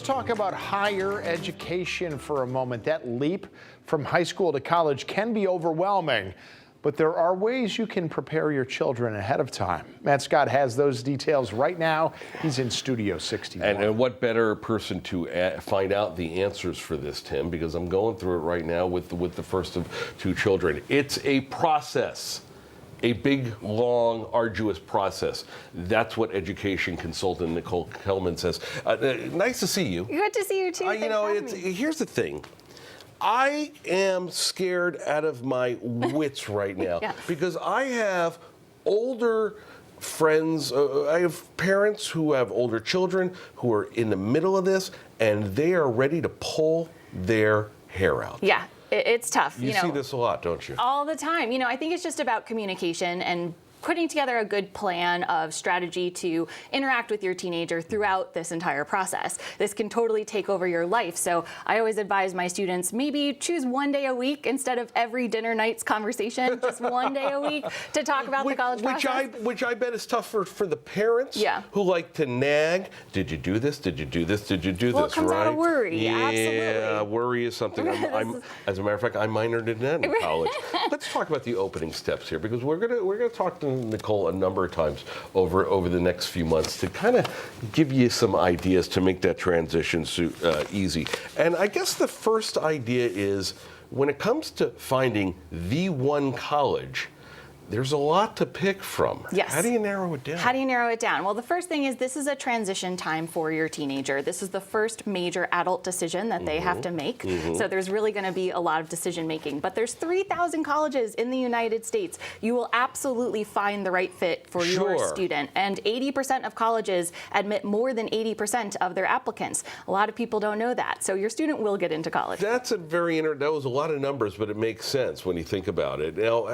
talk about higher education for a moment. That leap from high school to college can be overwhelming, but there are ways you can prepare your children ahead of time. Matt Scott has those details right now. He's in Studio 61. And what better person to find out the answers for this, Tim, because I'm going through it right now with the first of two children. It's a process. A big, long, arduous process. That's what education consultant Nicole Kelman says. Nice to see you. Good to see you too. Here's the thing. I am scared out of my wits right now because I have older friends, I have parents who have older children who are in the middle of this, and they are ready to pull their hair out. Yeah. It's tough. You see this a lot, don't you? All the time. I think it's just about communication and putting together a good plan of strategy to interact with your teenager throughout this entire process. This can totally take over your life. So I always advise my students, maybe choose one day a week instead of every dinner night's conversation, just one day a week to talk about the college process. Which I bet is tough for the parents who like to nag. Did you do this? Did you do this? Did you do well, this? It comes out of worry. Yeah, absolutely. Worry is something. As a matter of fact, I minored in that in college. Let's talk about the opening steps here, because we're gonna talk to Nicole a number of times over the next few months to kind of give you some ideas to make that transition easy. And I guess the first idea is, when it comes to finding the one college, there's a lot to pick from. Yes. How do you narrow it down? How do you narrow it down? Well, the first thing is, this is a transition time for your teenager. This is the first major adult decision that they have to make. So there's really going to be a lot of decision making. But there's 3,000 colleges in the United States. You will absolutely find the right fit for your student. And 80% of colleges admit more than 80% of their applicants. A lot of people don't know that. So your student will get into college. That's that was a lot of numbers, but it makes sense when you think about it. Now,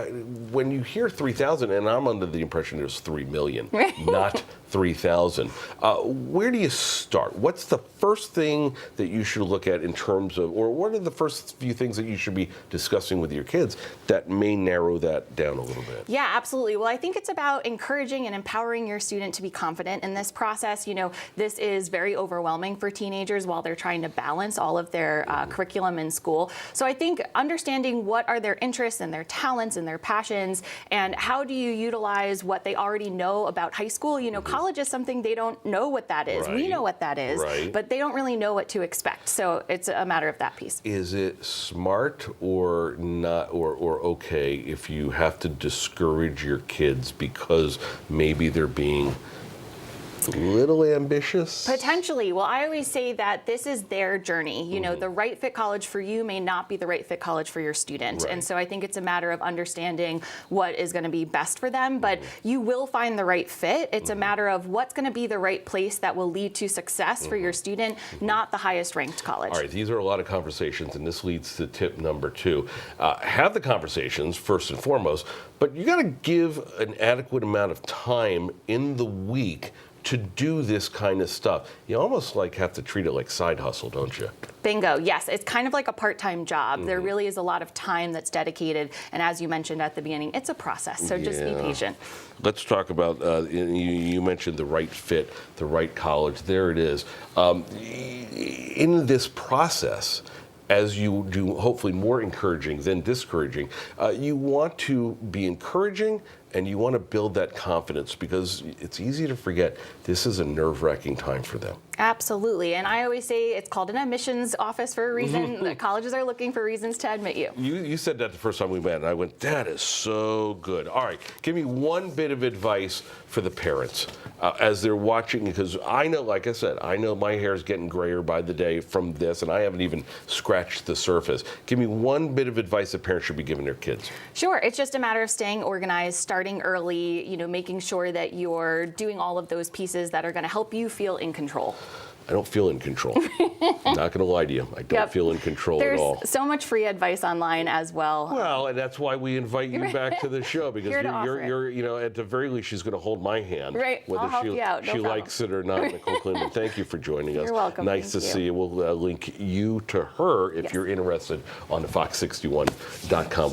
when you hear 3,000, and I'm under the impression there's 3 million, not 3,000. Where do you start? What's the first thing that you should look at in terms of, or what are the first few things that you should be discussing with your kids that may narrow that down a little bit? Yeah, absolutely. Well, I think it's about encouraging and empowering your student to be confident in this process. This is very overwhelming for teenagers while they're trying to balance all of their curriculum in school. So I think understanding what are their interests and their talents and their passions, and how do you utilize what they already know about high school? College is something they don't know what that is. We know what that is, but they don't really know what to expect. So it's a matter of that piece. Is it smart or not, or okay if you have to discourage your kids because maybe they're being a little ambitious? Potentially. Well, I always say that this is their journey. The right fit college for you may not be the right fit college for your student. And so I think it's a matter of understanding what is going to be best for them, but you will find the right fit. It's a matter of what's going to be the right place that will lead to success for your student, not the highest ranked college. All right, these are a lot of conversations, and this leads to tip number 2. Have the conversations first and foremost, but you got to give an adequate amount of time in the week to do this kind of stuff. You almost have to treat it like side hustle, don't you? Bingo. Yes, it's kind of like a part-time job. There really is a lot of time that's dedicated, and as you mentioned at the beginning, it's a process, so just be patient. Let's talk about, you mentioned the right fit, the right college. There it is. In this process, as you do hopefully more encouraging than discouraging, you want to be encouraging, and you want to build that confidence, because it's easy to forget this is a nerve-wracking time for them. Absolutely. And I always say it's called an admissions office for a reason. The colleges are looking for reasons to admit you. You said that the first time we met, and I went, that is so good. All right, give me one bit of advice for the parents as they're watching, because I know, like I said, I know my hair is getting grayer by the day from this, and I haven't even scratched the surface. Give me one bit of advice that parents should be giving their kids. Sure. It's just a matter of staying organized, starting early, making sure that you're doing all of those pieces that are going to help you feel in control. I don't feel in control. I'm not going to lie to you. I don't feel in control at all. There's so much free advice online as well. Well, and that's why we invite you back to the show, because you're at the very least, she's going to hold my hand. Right. Whether I'll help you out. she likes it or not. Nicole Kelman, thank you for joining us. You're welcome. Nice to see you. We'll link you to her if you're interested on the fox61.com